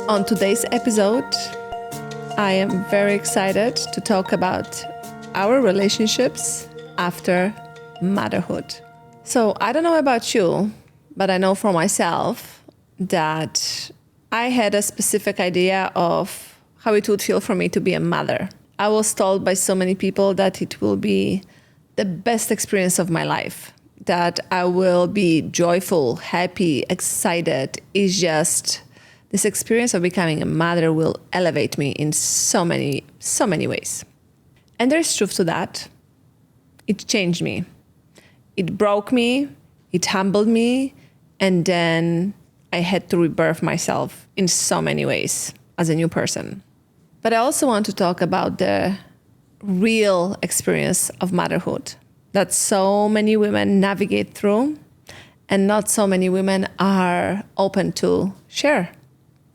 On today's episode, I am very excited to talk about our relationships after motherhood. So I don't know about you, but I know for myself that I had a specific idea of how it would feel for me to be a mother. I was told by so many people that it will be the best experience of my life, that I will be joyful, happy, excited. It's just this experience of becoming a mother will elevate me in so many ways. And there's truth to that. It changed me. It broke me, it humbled me, and then I had to rebirth myself in so many ways as a new person. But I also want to talk about the real experience of motherhood that so many women navigate through and not so many women are open to share.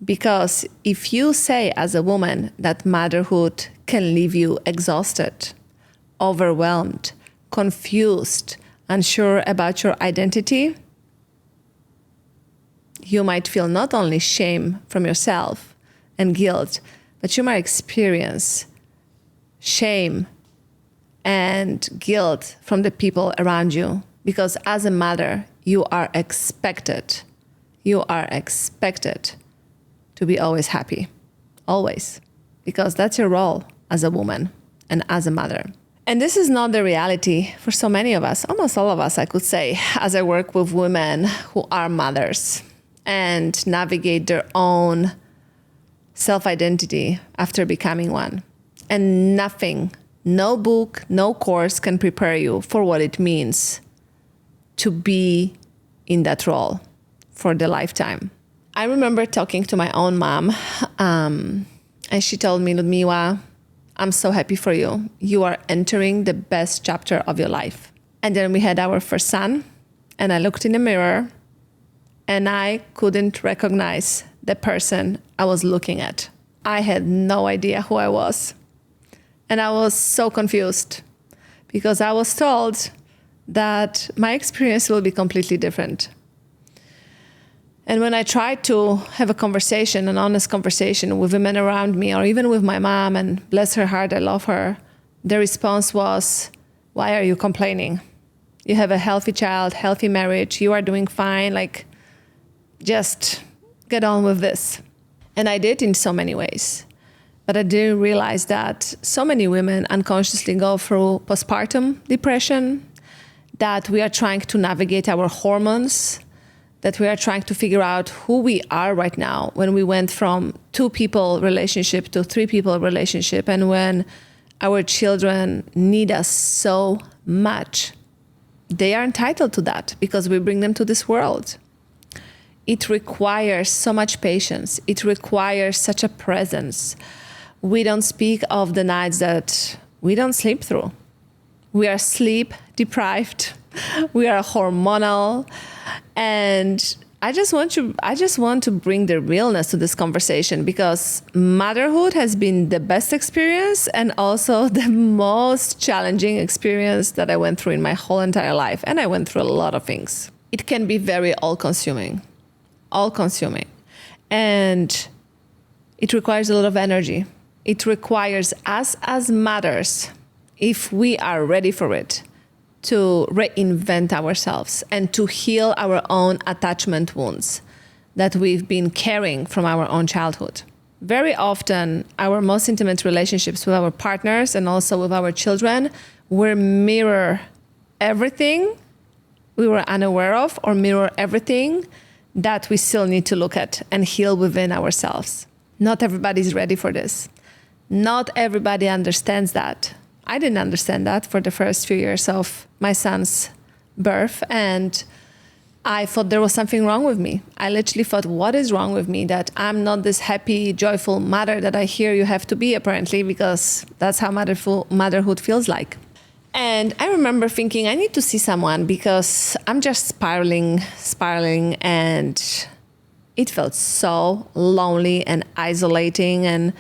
Because if you say as a woman that motherhood can leave you exhausted, overwhelmed, confused, unsure about your identity, you might feel not only shame from yourself and guilt, but you might experience shame and guilt from the people around you. Because as a mother, you are expected to be always happy, always, because that's your role as a woman and as a mother. And this is not the reality for so many of us, almost all of us, I could say, as I work with women who are mothers and navigate their own self-identity after becoming one. And nothing, no book, no course can prepare you for what it means to be in that role for the lifetime. I remember talking to my own mom, and she told me, Ludmila, I'm so happy for you. You are entering the best chapter of your life. And then we had our first son, and I looked in the mirror, and I couldn't recognize the person I was looking at. I had no idea who I was. And I was so confused because I was told that my experience will be completely different. And when I tried to have a conversation, an honest conversation with women around me, or even with my mom, and bless her heart, I love her, the response was, why are you complaining? You have a healthy child, healthy marriage, you are doing fine, just get on with this. And I did in so many ways. But I didn't realize that so many women unconsciously go through postpartum depression, that we are trying to navigate our hormones, that we are trying to figure out who we are right now when we went from 2-people relationship to 3-people relationship, and when our children need us so much. They are entitled to that because we bring them to this world. It requires so much patience. It requires such a presence. We don't speak of the nights that we don't sleep through. We are sleep deprived. We are hormonal. And I just want to bring the realness to this conversation, because motherhood has been the best experience and also the most challenging experience that I went through in my whole entire life. And I went through a lot of things. It can be very all-consuming. And it requires a lot of energy. It requires us as mothers, if we are ready for it, to reinvent ourselves and to heal our own attachment wounds that we've been carrying from our own childhood. Very often, our most intimate relationships with our partners and also with our children will mirror everything we were unaware of, or mirror everything that we still need to look at and heal within ourselves. Not everybody's ready for this. Not everybody understands that. I didn't understand that for the first few years of my son's birth, and I thought there was something wrong with me. I literally thought, what is wrong with me that I'm not this happy, joyful mother that I hear you have to be, apparently, because that's how motherhood feels like. And I remember thinking, I need to see someone because I'm just spiraling, and it felt so lonely and isolating. And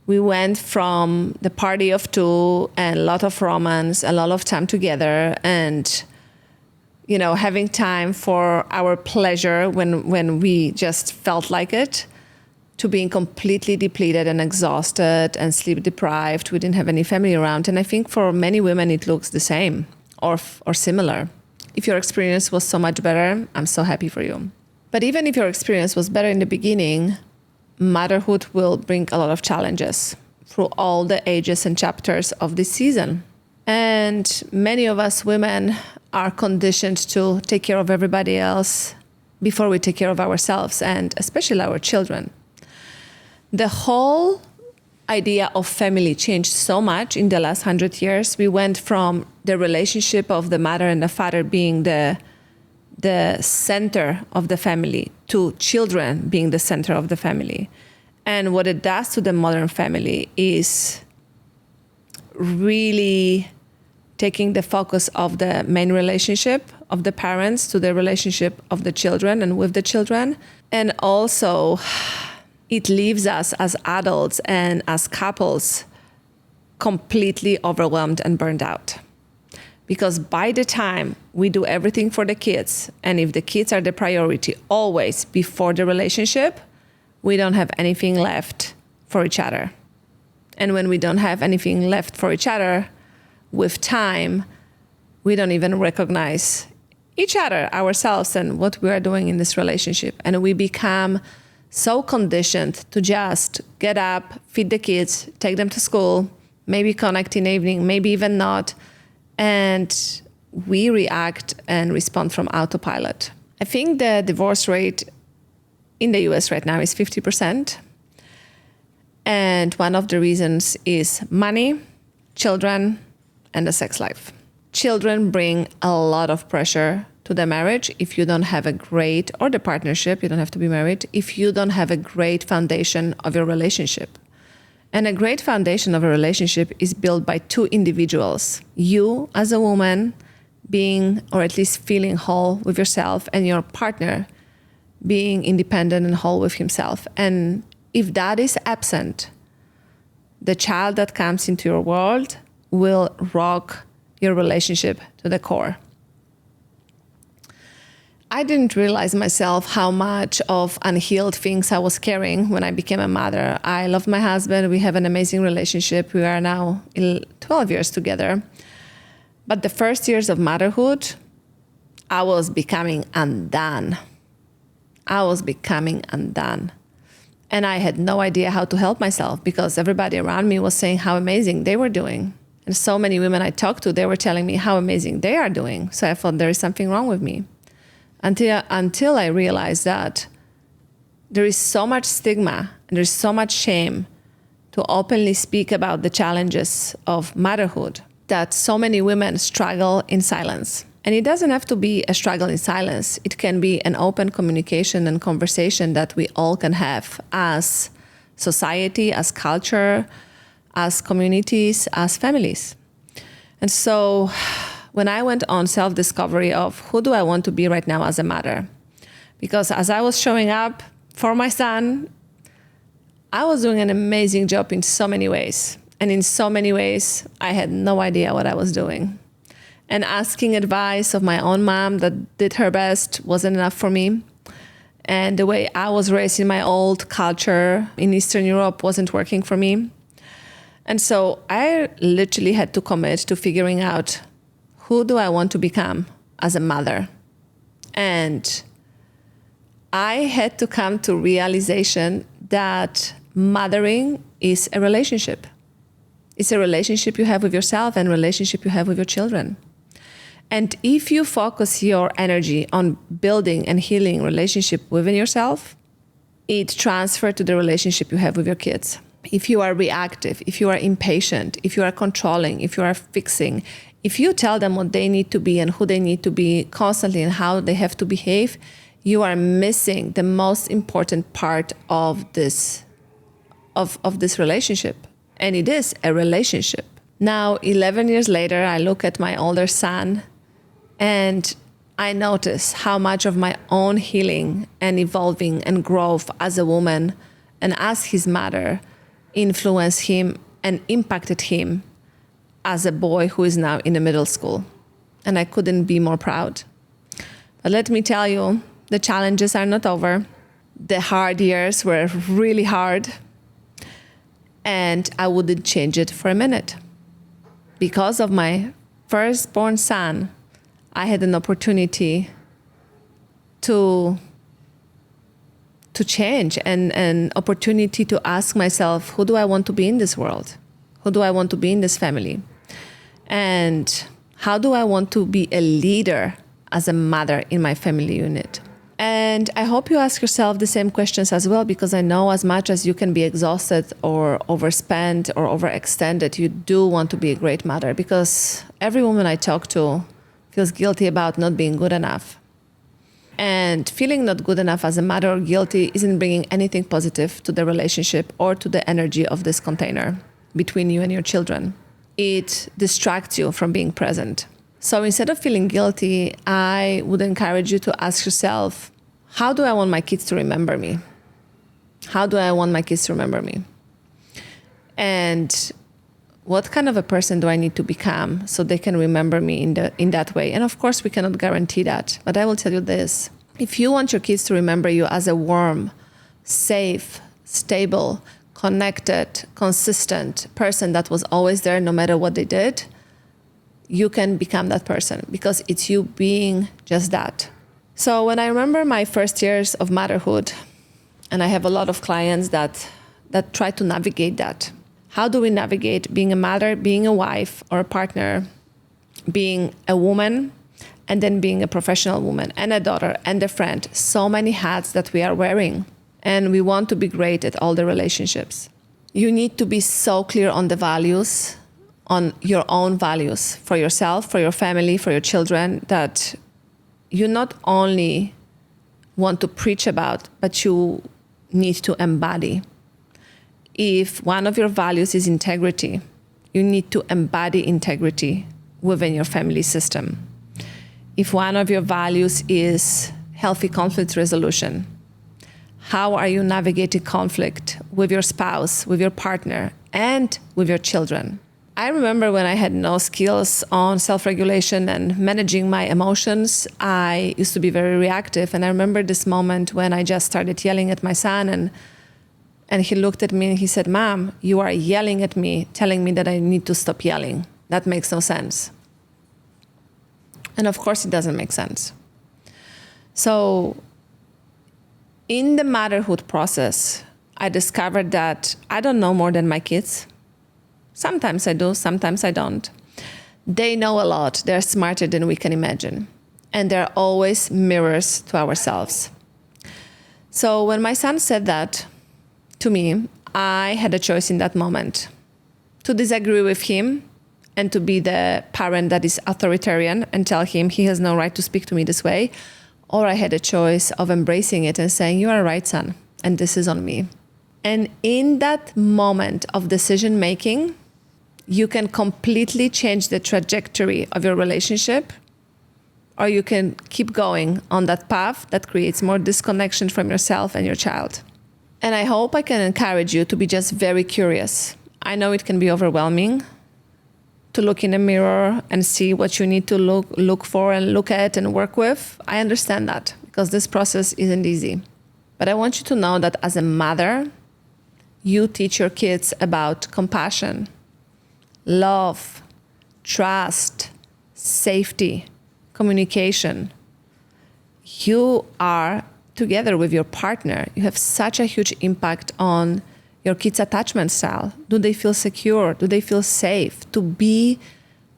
we went from the party of 2 and a lot of romance, a lot of time together, and having time for our pleasure when we just felt like it, to being completely depleted and exhausted and sleep deprived. We didn't have any family around. And I think for many women, it looks the same or similar. If your experience was so much better, I'm so happy for you. But even if your experience was better in the beginning, motherhood will bring a lot of challenges through all the ages and chapters of this season. And many of us women are conditioned to take care of everybody else before we take care of ourselves, and especially our children. The whole idea of family changed so much in the last 100 years. We went from the relationship of the mother and the father being the center of the family to children being the center of the family. And what it does to the modern family is really taking the focus of the main relationship of the parents to the relationship of the children and with the children. And also it leaves us as adults and as couples completely overwhelmed and burned out. Because by the time we do everything for the kids, and if the kids are the priority always before the relationship, we don't have anything left for each other. And when we don't have anything left for each other, with time, we don't even recognize each other, ourselves, and what we are doing in this relationship. And we become so conditioned to just get up, feed the kids, take them to school, maybe connect in the evening, maybe even not. And we react and respond from autopilot. I think the divorce rate in the US right now is 50%. And one of the reasons is money, children, and the sex life. Children bring a lot of pressure to the marriage if you don't have a great, or the partnership, you don't have to be married, if you don't have a great foundation of your relationship. And a great foundation of a relationship is built by two individuals. You as a woman being, or at least feeling whole with yourself, and your partner being independent and whole with himself. And if that is absent, the child that comes into your world will rock your relationship to the core. I didn't realize myself how much of unhealed things I was carrying when I became a mother. I love my husband. We have an amazing relationship. We are now 12 years together. But the first years of motherhood, I was becoming undone. And I had no idea how to help myself because everybody around me was saying how amazing they were doing. And so many women I talked to, they were telling me how amazing they are doing. So I thought there is something wrong with me. Until I realized that there is so much stigma and there's so much shame to openly speak about the challenges of motherhood that so many women struggle in silence. And it doesn't have to be a struggle in silence. It can be an open communication and conversation that we all can have as society, as culture, as communities, as families. And so when I went on self-discovery of who do I want to be right now as a mother, because as I was showing up for my son, I was doing an amazing job in so many ways. And in so many ways, I had no idea what I was doing. And asking advice of my own mom that did her best wasn't enough for me. And the way I was raised in my old culture in Eastern Europe wasn't working for me. And so I literally had to commit to figuring out who do I want to become as a mother. And I had to come to realization that mothering is a relationship. It's a relationship you have with yourself and a relationship you have with your children. And if you focus your energy on building and healing relationship within yourself, it transfers to the relationship you have with your kids. If you are reactive, if you are impatient, if you are controlling, if you are fixing, if you tell them what they need to be and who they need to be constantly and how they have to behave, you are missing the most important part of this relationship. And it is a relationship. Now, 11 years later, I look at my older son and I notice how much of my own healing and evolving and growth as a woman and as his mother influenced him and impacted him as a boy who is now in the middle school. And I couldn't be more proud. But let me tell you, the challenges are not over. the hard years were really hard, and I wouldn't change it for a minute. Because of my firstborn son, I had an opportunity to change, and an opportunity to ask myself, who do I want to be in this world? Who do I want to be in this family? And how do I want to be a leader as a mother in my family unit? And I hope you ask yourself the same questions as well, because I know as much as you can be exhausted or overspent or overextended, you do want to be a great mother, because every woman I talk to feels guilty about not being good enough. And feeling not good enough as a mother or guilty isn't bringing anything positive to the relationship or to the energy of this container between you and your children. It distracts you from being present. So instead of feeling guilty, I would encourage you to ask yourself, how do I want my kids to remember me? How do I want my kids to remember me? And what kind of a person do I need to become so they can remember me in that way? And of course, we cannot guarantee that. But I will tell you this. If you want your kids to remember you as a warm, safe, stable, connected, consistent person that was always there no matter what they did, you can become that person, because it's you being just that. So when I remember my first years of motherhood, and I have a lot of clients that try to navigate that. How do we navigate being a mother, being a wife or a partner, being a woman, and then being a professional woman and a daughter and a friend? So many hats that we are wearing, and we want to be great at all the relationships. You need to be so clear on the values, on your own values for yourself, for your family, for your children, that you not only want to preach about, but you need to embody. If one of your values is integrity, you need to embody integrity within your family system. If one of your values is healthy conflict resolution, how are you navigating conflict with your spouse, with your partner, and with your children? I remember when I had no skills on self-regulation and managing my emotions, I used to be very reactive. And I remember this moment when I just started yelling at my son, and he looked at me and he said, "Mom, you are yelling at me, telling me that I need to stop yelling. That makes no sense." And of course, it doesn't make sense. So in the motherhood process, I discovered that I don't know more than my kids. Sometimes I do, sometimes I don't. They know a lot. They're smarter than we can imagine. And they're always mirrors to ourselves. So when my son said that to me, I had a choice in that moment to disagree with him and to be the parent that is authoritarian and tell him he has no right to speak to me this way. Or I had a choice of embracing it and saying, "You are right, son, and this is on me." And in that moment of decision making, you can completely change the trajectory of your relationship, or you can keep going on that path that creates more disconnection from yourself and your child. And I hope I can encourage you to be just very curious. I know it can be overwhelming to look in a mirror and see what you need to look for and look at and work with. I understand that, because this process isn't easy. But I want you to know that as a mother, you teach your kids about compassion, love, trust, safety, communication. You are together with your partner. You have such a huge impact on your kids' attachment style. Do they feel secure? Do they feel safe to be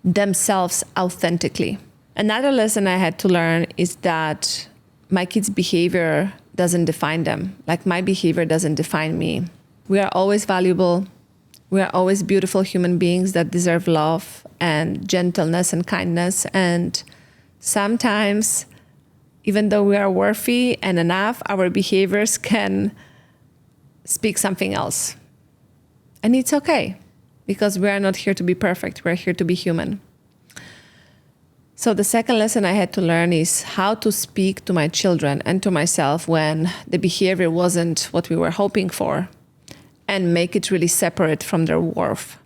themselves authentically? Another lesson I had to learn is that my kids' behavior doesn't define them. Like, my behavior doesn't define me. We are always valuable. We are always beautiful human beings that deserve love and gentleness and kindness. And sometimes, even though we are worthy and enough, our behaviors can speak something else. And it's okay, because we are not here to be perfect. We're here to be human. So the second lesson I had to learn is how to speak to my children and to myself when the behavior wasn't what we were hoping for, and make it really separate from their worth.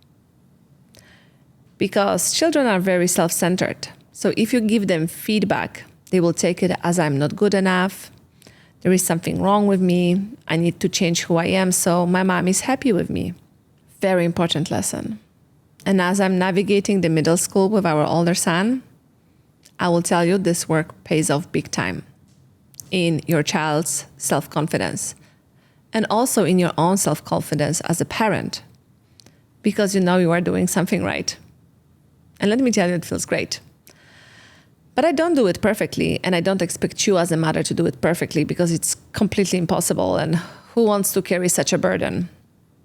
Because children are very self-centered. So if you give them feedback, they will take it as I'm not good enough. There is something wrong with me. I need to change who I am so my mom is happy with me. Very important lesson. And as I'm navigating the middle school with our older son, I will tell you this work pays off big time in your child's self-confidence and also in your own self-confidence as a parent, because you know you are doing something right. And let me tell you, it feels great. But I don't do it perfectly, and I don't expect you as a mother to do it perfectly because it's completely impossible, and who wants to carry such a burden?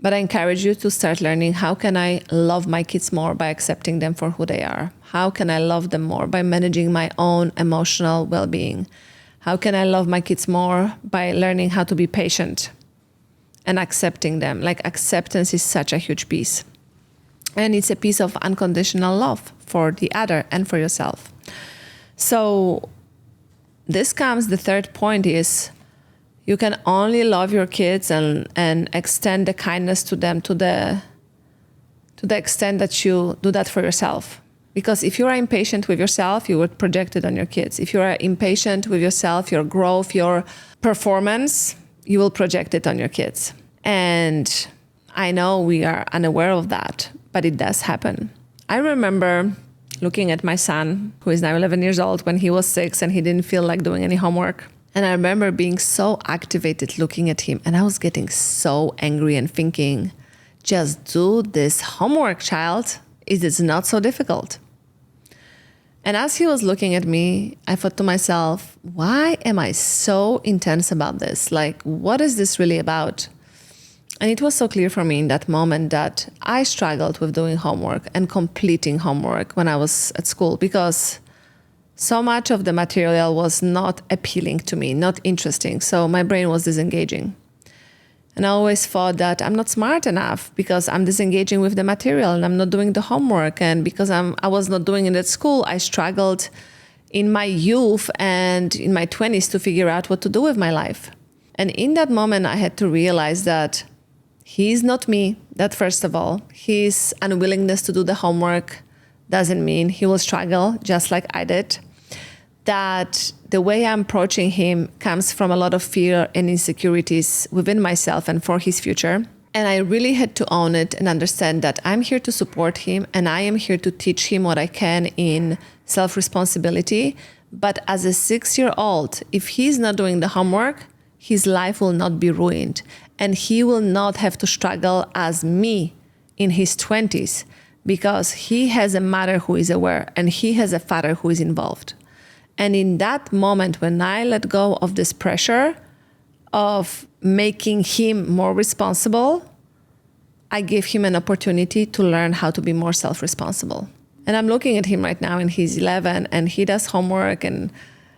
But I encourage you to start learning, how can I love my kids more by accepting them for who they are? How can I love them more by managing my own emotional well-being? How can I love my kids more by learning how to be patient and accepting them? Like, acceptance is such a huge piece. And it's a piece of unconditional love for the other and for yourself. So this comes, the third point is, you can only love your kids and extend the kindness to them to the extent that you do that for yourself. Because if you are impatient with yourself, you would project it on your kids. If you are impatient with yourself, your growth, your performance, you will project it on your kids. And I know we are unaware of that, but it does happen. I remember looking at my son, who is now 11 years old, when he was 6 and he didn't feel like doing any homework. And I remember being so activated looking at him, and I was getting so angry and thinking, just do this homework, child. It is not so difficult. And as he was looking at me, I thought to myself, why am I so intense about this? Like, what is this really about? And it was so clear for me in that moment that I struggled with doing homework and completing homework when I was at school, because so much of the material was not appealing to me, not interesting. So my brain was disengaging. And I always thought that I'm not smart enough because I'm disengaging with the material and I'm not doing the homework. And because I was not doing it at school, I struggled in my youth and in my 20s to figure out what to do with my life. And in that moment, I had to realize that he's not me, that first of all. His unwillingness to do the homework doesn't mean he will struggle just like I did. That the way I'm approaching him comes from a lot of fear and insecurities within myself and for his future. And I really had to own it and understand that I'm here to support him and I am here to teach him what I can in self-responsibility. But as a 6-year-old, if he's not doing the homework, his life will not be ruined. And he will not have to struggle as me in his 20s, because he has a mother who is aware and he has a father who is involved. And in that moment, when I let go of this pressure of making him more responsible, I give him an opportunity to learn how to be more self-responsible. And I'm looking at him right now, and he's 11 and he does homework and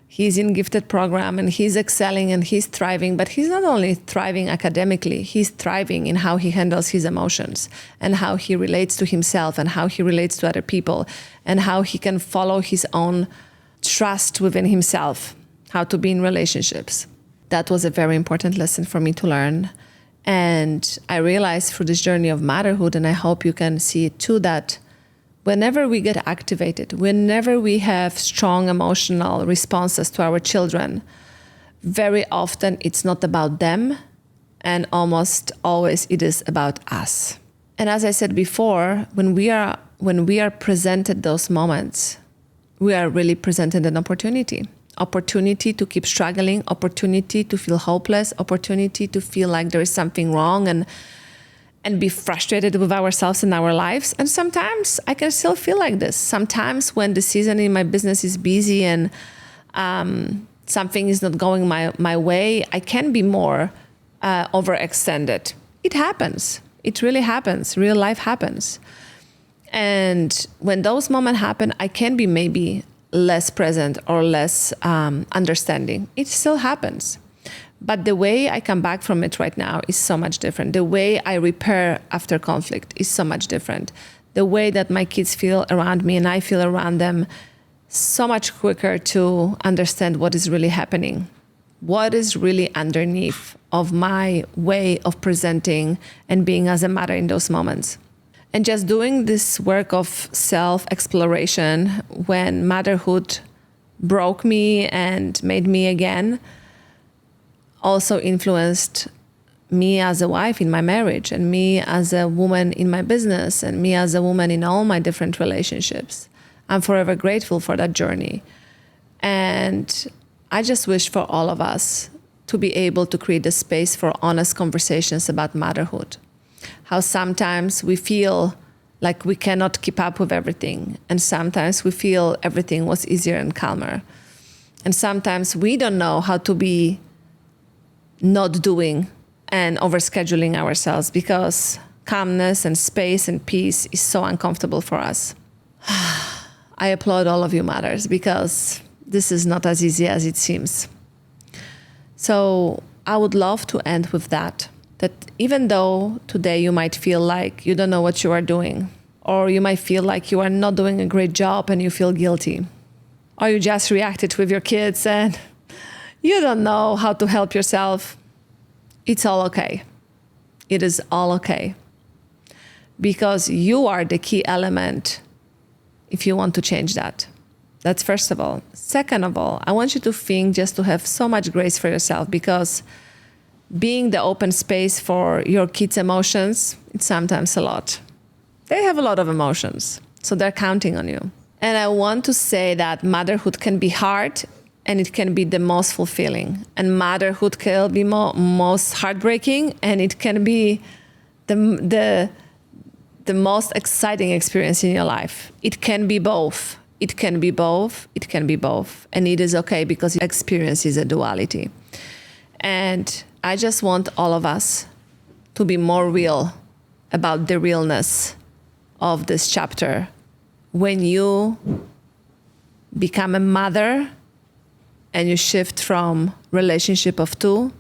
he's in gifted program and he's excelling and he's thriving. But he's not only thriving academically, he's thriving in how he handles his emotions and how he relates to himself and how he relates to other people and how he can follow his own trust within himself, how to be in relationships. That was a very important lesson for me to learn. And I realized through this journey of motherhood, and I hope you can see it too, that whenever we get activated, whenever we have strong emotional responses to our children, very often it's not about them, and almost always it is about us. And as I said before, when we are presented those moments, we are really presented an opportunity to keep struggling, opportunity to feel hopeless, opportunity to feel like there is something wrong and be frustrated with ourselves and our lives. And sometimes I can still feel like this. Sometimes when the season in my business is busy and something is not going my way, I can be more overextended. It happens. It really happens. Real life happens. And when those moments happen, I can be maybe less present or less understanding. It still happens. But the way I come back from it right now is so much different. The way I repair after conflict is so much different. The way that my kids feel around me and I feel around them, so much quicker to understand what is really happening. What is really underneath of my way of presenting and being as a mother in those moments. And just doing this work of self-exploration when motherhood broke me and made me again, also influenced me as a wife in my marriage, and me as a woman in my business, and me as a woman in all my different relationships. I'm forever grateful for that journey. And I just wish for all of us to be able to create a space for honest conversations about motherhood. How sometimes we feel like we cannot keep up with everything, and sometimes we feel everything was easier and calmer. And sometimes we don't know how to be not doing and overscheduling ourselves, because calmness and space and peace is so uncomfortable for us. I applaud all of you mothers, because this is not as easy as it seems. So I would love to end with that even though today you might feel like you don't know what you are doing, or you might feel like you are not doing a great job and you feel guilty, or you just reacted with your kids and you don't know how to help yourself, it's all okay. It is all okay. Because you are the key element if you want to change that. That's first of all. Second of all, I want you to think just to have so much grace for yourself, because being the open space for your kids' emotions, it's sometimes a lot. They have a lot of emotions, so they're counting on you. And I want to say that motherhood can be hard, and it can be the most fulfilling. And motherhood can be most heartbreaking, and it can be the most exciting experience in your life. It can be both. It can be both. It can be both. And it is okay, because experience is a duality. And I just want all of us to be more real about the realness of this chapter. When you become a mother and you shift from relationship of 2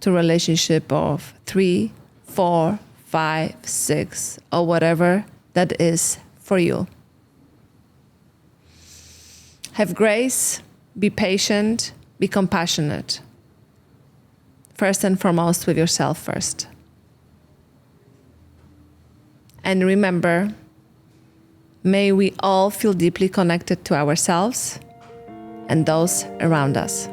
to relationship of 3, 4, 5, 6, or whatever that is for you. Have grace, be patient, be compassionate. First and foremost with yourself first. And remember, may we all feel deeply connected to ourselves and those around us.